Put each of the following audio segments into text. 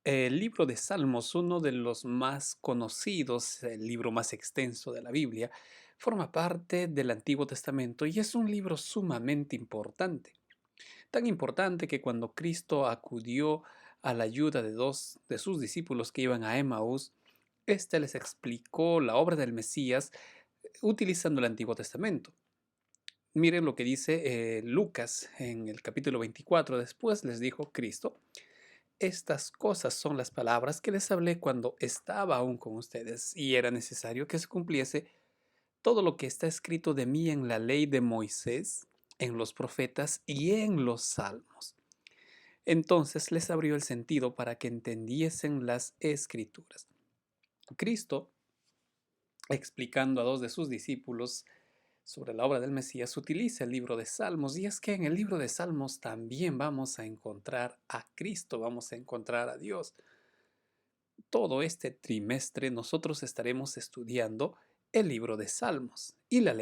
El libro de Salmos, uno de los más conocidos, el libro más extenso de la Biblia, forma parte del Antiguo Testamento y es un libro sumamente importante. Tan importante que cuando Cristo acudió a la ayuda de dos de sus discípulos que iban a Emaús, éste les explicó la obra del Mesías utilizando el Antiguo Testamento. Miren lo que dice Lucas en el capítulo 24. Después les dijo Cristo: estas cosas son las palabras que les hablé cuando estaba aún con ustedes, y era necesario que se cumpliese todo lo que está escrito de mí en la ley de Moisés, en los profetas y en los salmos. Entonces les abrió el sentido para que entendiesen las escrituras. Cristo, explicando a dos de sus discípulos sobre la obra del Mesías, utiliza el libro de Salmos, y es que en el libro de Salmos también vamos a encontrar a Cristo, vamos a encontrar a Dios. Todo este trimestre nosotros estaremos estudiando el libro de Salmos, y la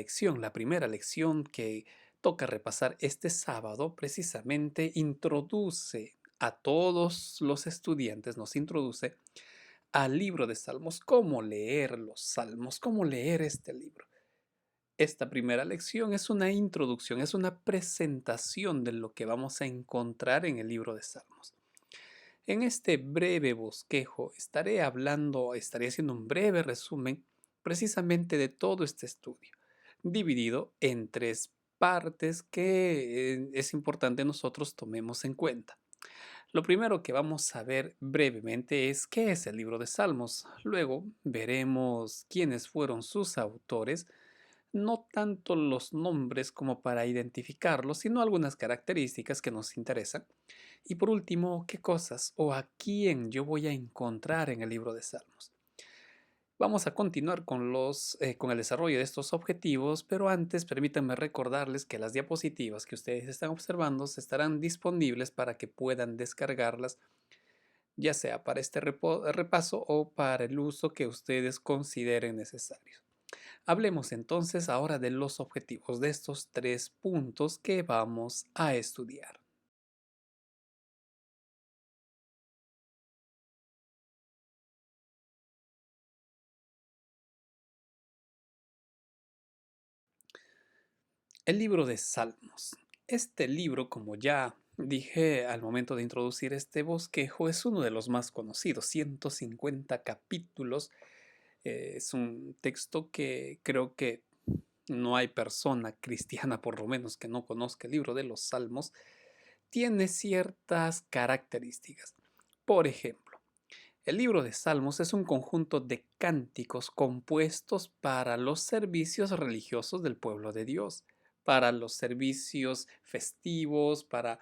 primera lección que toca repasar este sábado, precisamente introduce a todos los estudiantes, nos introduce al libro de Salmos, cómo leer los Salmos, cómo leer este libro. Esta primera lección es una introducción, es una presentación de lo que vamos a encontrar en el libro de Salmos. En este breve bosquejo estaré haciendo un breve resumen precisamente de todo este estudio, dividido en tres partes que es importante nosotros tomemos en cuenta. Lo primero que vamos a ver brevemente es qué es el libro de Salmos. Luego veremos quiénes fueron sus autores, no tanto los nombres como para identificarlos, sino algunas características que nos interesan. Y por último, qué cosas o a quién yo voy a encontrar en el libro de Salmos. Vamos a continuar con el desarrollo de estos objetivos, pero antes permítanme recordarles que las diapositivas que ustedes están observando estarán disponibles para que puedan descargarlas, ya sea para este repaso o para el uso que ustedes consideren necesario. Hablemos entonces ahora de los objetivos de estos tres puntos que vamos a estudiar. El libro de Salmos. Este libro, como ya dije al momento de introducir este bosquejo, es uno de los más conocidos, 150 capítulos. Es un texto que creo que no hay persona cristiana, por lo menos, que no conozca el libro de los Salmos. Tiene ciertas características. Por ejemplo, el libro de Salmos es un conjunto de cánticos compuestos para los servicios religiosos del pueblo de Dios, para los servicios festivos, para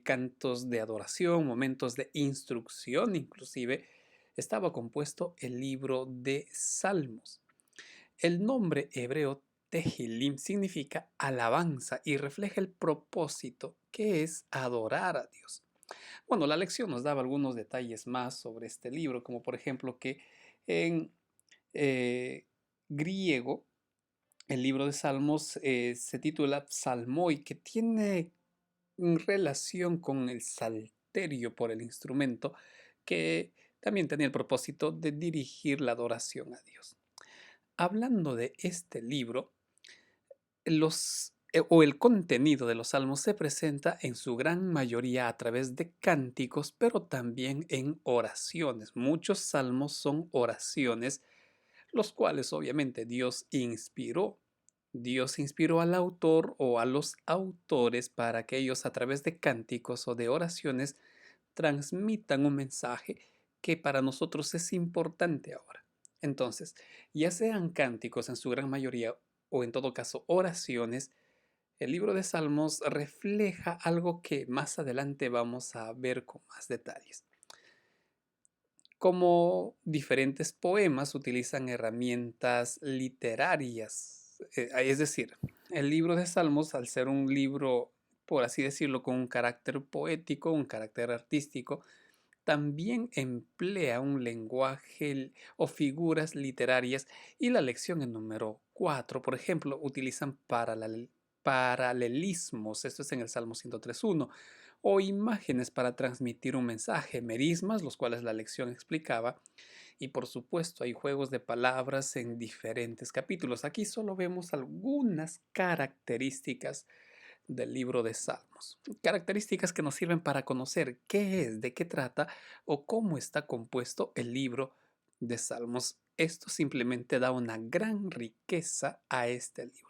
cantos de adoración, momentos de instrucción, inclusive estaba compuesto el libro de Salmos. El nombre hebreo Tehilim significa alabanza y refleja el propósito que es adorar a Dios. Bueno, la lección nos daba algunos detalles más sobre este libro, como por ejemplo que en griego el libro de Salmos se titula Psalmoi, que tiene relación con el salterio por el instrumento, que también tenía el propósito de dirigir la adoración a Dios. Hablando de este libro, el contenido de los salmos se presenta en su gran mayoría a través de cánticos, pero también en oraciones. Muchos salmos son oraciones, los cuales obviamente Dios inspiró. Dios inspiró al autor o a los autores para que ellos a través de cánticos o de oraciones transmitan un mensaje que para nosotros es importante ahora. Entonces, ya sean cánticos en su gran mayoría o en todo caso oraciones, el libro de Salmos refleja algo que más adelante vamos a ver con más detalles. Como diferentes poemas utilizan herramientas literarias, es decir, el libro de Salmos, al ser un libro, por así decirlo, con un carácter poético, un carácter artístico, también emplea un lenguaje o figuras literarias, y la lección en número 4, por ejemplo, utilizan paralelismos. Esto es en el Salmo 103.1. o imágenes para transmitir un mensaje, merismas, los cuales la lección explicaba, y por supuesto hay juegos de palabras en diferentes capítulos. Aquí solo vemos algunas características del libro de Salmos. Características que nos sirven para conocer qué es, de qué trata o cómo está compuesto el libro de Salmos. Esto simplemente da una gran riqueza a este libro.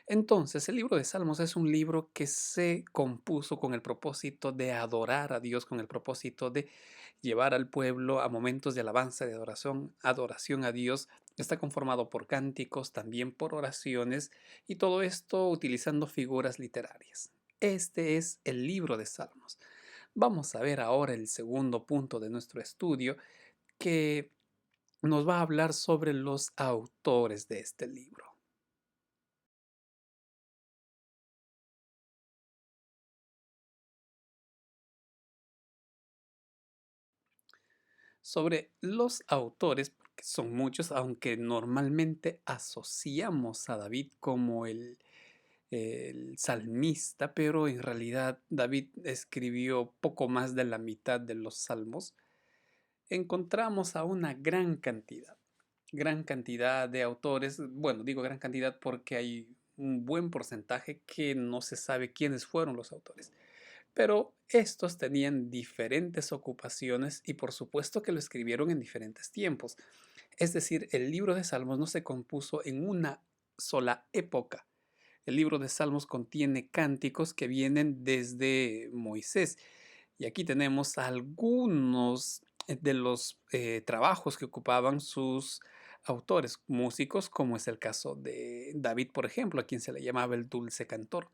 Entonces, el libro de Salmos es un libro que se compuso con el propósito de adorar a Dios, con el propósito de llevar al pueblo a momentos de alabanza, de adoración, adoración a Dios. Está conformado por cánticos, también por oraciones, y todo esto utilizando figuras literarias. Este es el libro de Salmos. Vamos a ver ahora el segundo punto de nuestro estudio, que nos va a hablar sobre los autores de este libro. Sobre los autores, porque son muchos, aunque normalmente asociamos a David como el salmista, pero en realidad David escribió poco más de la mitad de los salmos, encontramos a una gran cantidad de autores. Bueno, digo gran cantidad porque hay un buen porcentaje que no se sabe quiénes fueron los autores. Pero estos tenían diferentes ocupaciones y por supuesto que lo escribieron en diferentes tiempos. Es decir, el libro de Salmos no se compuso en una sola época. El libro de Salmos contiene cánticos que vienen desde Moisés. Y aquí tenemos algunos de los trabajos que ocupaban sus autores, músicos, como es el caso de David, por ejemplo, a quien se le llamaba el dulce cantor,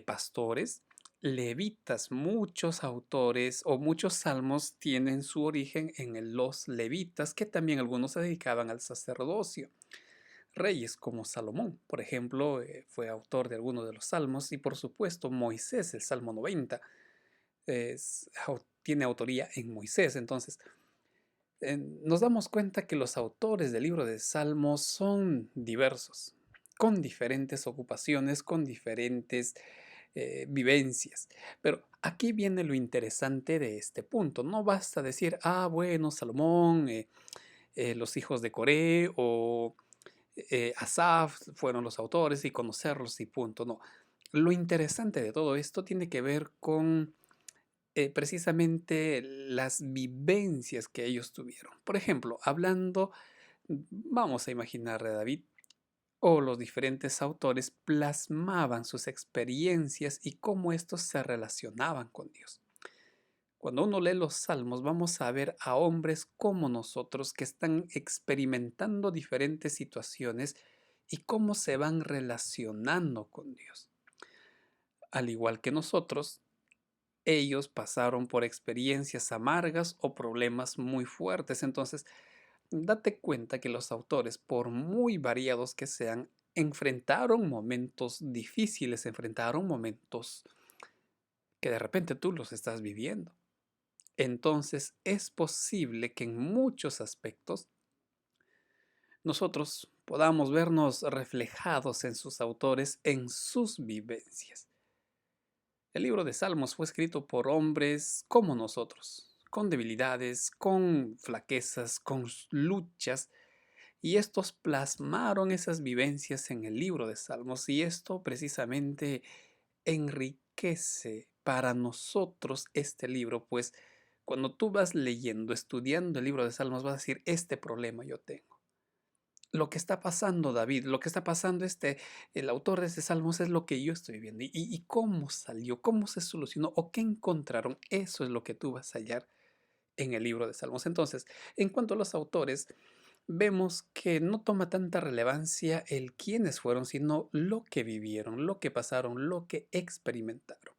pastores, levitas. Muchos autores o muchos salmos tienen su origen en los levitas, que también algunos se dedicaban al sacerdocio. Reyes como Salomón, por ejemplo, fue autor de algunos de los salmos, y por supuesto Moisés, el Salmo 90, tiene autoría en Moisés. Entonces, nos damos cuenta que los autores del libro de Salmos son diversos, con diferentes ocupaciones, con diferentes vivencias. Pero aquí viene lo interesante de este punto. No basta decir, ah, bueno, Salomón, los hijos de Coré o Asaf fueron los autores y conocerlos y punto. No. Lo interesante de todo esto tiene que ver con precisamente las vivencias que ellos tuvieron. Por ejemplo, hablando, vamos a imaginar a David, o los diferentes autores plasmaban sus experiencias y cómo estos se relacionaban con Dios. Cuando uno lee los salmos, vamos a ver a hombres como nosotros que están experimentando diferentes situaciones y cómo se van relacionando con Dios. Al igual que nosotros, ellos pasaron por experiencias amargas o problemas muy fuertes. Entonces, date cuenta que los autores, por muy variados que sean, enfrentaron momentos difíciles, enfrentaron momentos que de repente tú los estás viviendo. Entonces, es posible que en muchos aspectos nosotros podamos vernos reflejados en sus autores, en sus vivencias. El libro de Salmos fue escrito por hombres como nosotros, con debilidades, con flaquezas, con luchas, y estos plasmaron esas vivencias en el libro de Salmos, y esto precisamente enriquece para nosotros este libro, pues cuando tú vas leyendo, estudiando el libro de Salmos, vas a decir, este problema yo tengo. Lo que está pasando David, lo que está pasando el autor de este Salmos es lo que yo estoy viendo. Y cómo salió, cómo se solucionó o qué encontraron, eso es lo que tú vas a hallar en el libro de Salmos. Entonces, en cuanto a los autores, vemos que no toma tanta relevancia el quiénes fueron, sino lo que vivieron, lo que pasaron, lo que experimentaron.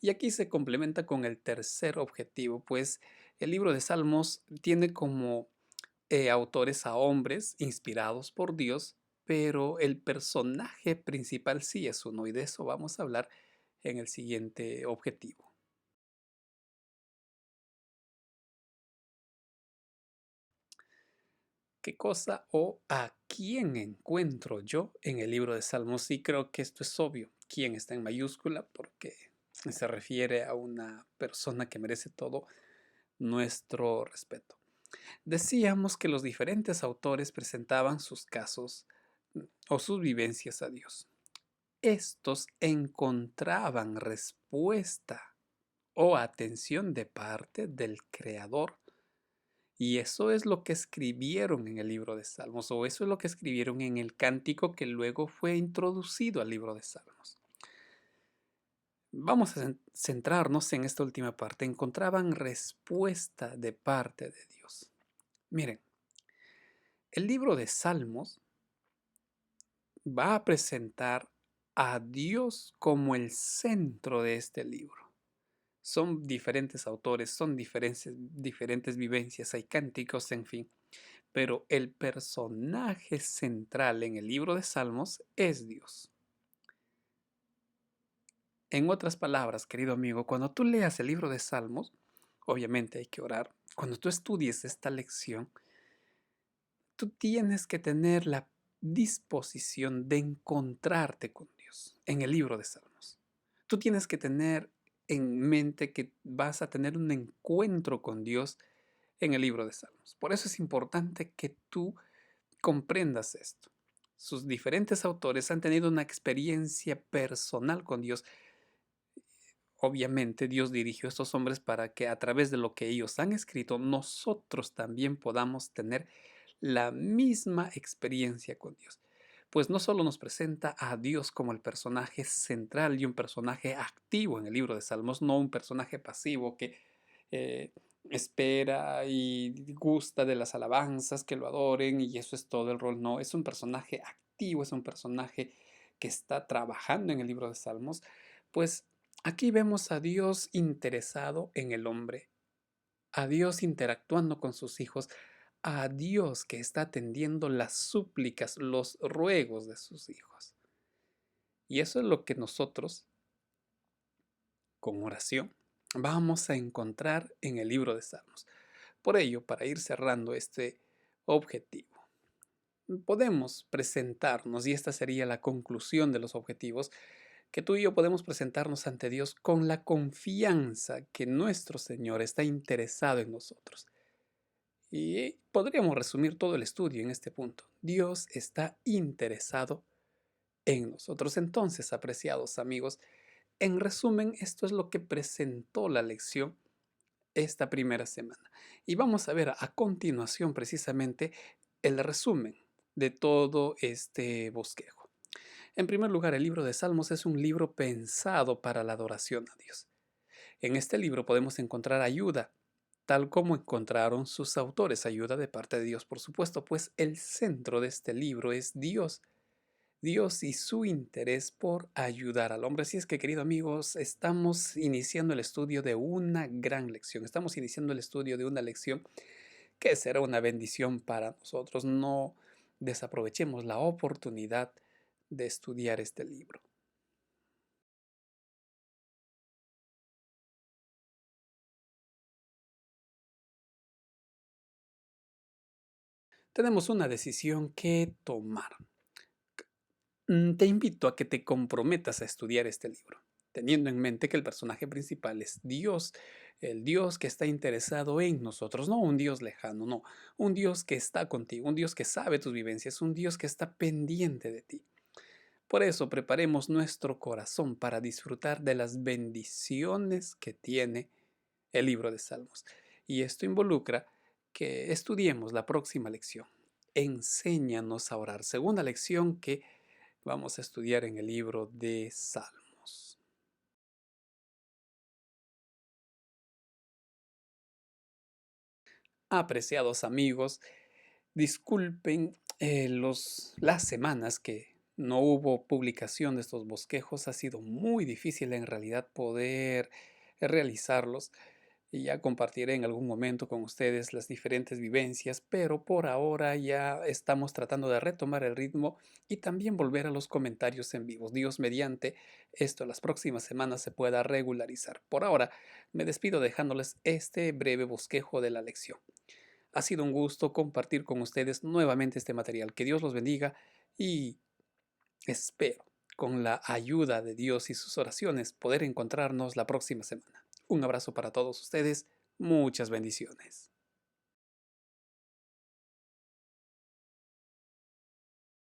Y aquí se complementa con el tercer objetivo, pues el libro de Salmos tiene como autores a hombres inspirados por Dios, pero el personaje principal sí es uno, y de eso vamos a hablar en el siguiente objetivo. ¿Qué cosa o a quién encuentro yo en el libro de Salmos? Sí, creo que esto es obvio. ¿Quién está en mayúscula? ¿Por qué? Se refiere a una persona que merece todo nuestro respeto. Decíamos que los diferentes autores presentaban sus casos o sus vivencias a Dios. Estos encontraban respuesta o atención de parte del Creador. Y eso es lo que escribieron en el libro de Salmos, o eso es lo que escribieron en el cántico que luego fue introducido al libro de Salmos. Vamos a centrarnos en esta última parte. Encontraban respuesta de parte de Dios. Miren, el libro de Salmos va a presentar a Dios como el centro de este libro. Son diferentes autores, son diferentes vivencias, hay cánticos, en fin. Pero el personaje central en el libro de Salmos es Dios. En otras palabras, querido amigo, cuando tú leas el libro de Salmos, obviamente hay que orar. Cuando tú estudies esta lección, tú tienes que tener la disposición de encontrarte con Dios en el libro de Salmos. Tú tienes que tener en mente que vas a tener un encuentro con Dios en el libro de Salmos. Por eso es importante que tú comprendas esto. Sus diferentes autores han tenido una experiencia personal con Dios. Obviamente Dios dirigió a estos hombres para que a través de lo que ellos han escrito, nosotros también podamos tener la misma experiencia con Dios. Pues no solo nos presenta a Dios como el personaje central y un personaje activo en el libro de Salmos, no un personaje pasivo que eh, espera y gusta de las alabanzas, que lo adoren y eso es todo el rol. No, es un personaje activo, es un personaje que está trabajando en el libro de Salmos. Pues aquí vemos a Dios interesado en el hombre, a Dios interactuando con sus hijos, a Dios que está atendiendo las súplicas, los ruegos de sus hijos. Y eso es lo que nosotros, con oración, vamos a encontrar en el libro de Salmos. Por ello, para ir cerrando este objetivo, podemos presentarnos, y esta sería la conclusión de los objetivos, que tú y yo podemos presentarnos ante Dios con la confianza que nuestro Señor está interesado en nosotros. Y podríamos resumir todo el estudio en este punto. Dios está interesado en nosotros. Entonces, apreciados amigos, en resumen, esto es lo que presentó la lección esta primera semana. Y vamos a ver a continuación precisamente el resumen de todo este bosquejo. En primer lugar, el libro de Salmos es un libro pensado para la adoración a Dios. En este libro podemos encontrar ayuda, tal como encontraron sus autores, ayuda de parte de Dios, por supuesto, pues el centro de este libro es Dios. Dios y su interés por ayudar al hombre. Así es que, queridos amigos, estamos iniciando el estudio de una gran lección. Estamos iniciando el estudio de una lección que será una bendición para nosotros. No desaprovechemos la oportunidad de estudiar este libro. Tenemos una decisión que tomar. Te invito a que te comprometas a estudiar este libro, teniendo en mente que el personaje principal es Dios, el Dios que está interesado en nosotros, no un Dios lejano, no, un Dios que está contigo, un Dios que sabe tus vivencias, un Dios que está pendiente de ti. Por eso preparemos nuestro corazón para disfrutar de las bendiciones que tiene el libro de Salmos. Y esto involucra que estudiemos la próxima lección. Enséñanos a orar. Segunda lección que vamos a estudiar en el libro de Salmos. Apreciados amigos, disculpen las semanas que no hubo publicación de estos bosquejos. Ha sido muy difícil en realidad poder realizarlos. Y ya compartiré en algún momento con ustedes las diferentes vivencias, pero por ahora ya estamos tratando de retomar el ritmo y también volver a los comentarios en vivos. Dios mediante, esto las próximas semanas se pueda regularizar. Por ahora, me despido dejándoles este breve bosquejo de la lección. Ha sido un gusto compartir con ustedes nuevamente este material. Que Dios los bendiga y espero con la ayuda de Dios y sus oraciones, poder encontrarnos la próxima semana. Un abrazo para todos ustedes. Muchas bendiciones.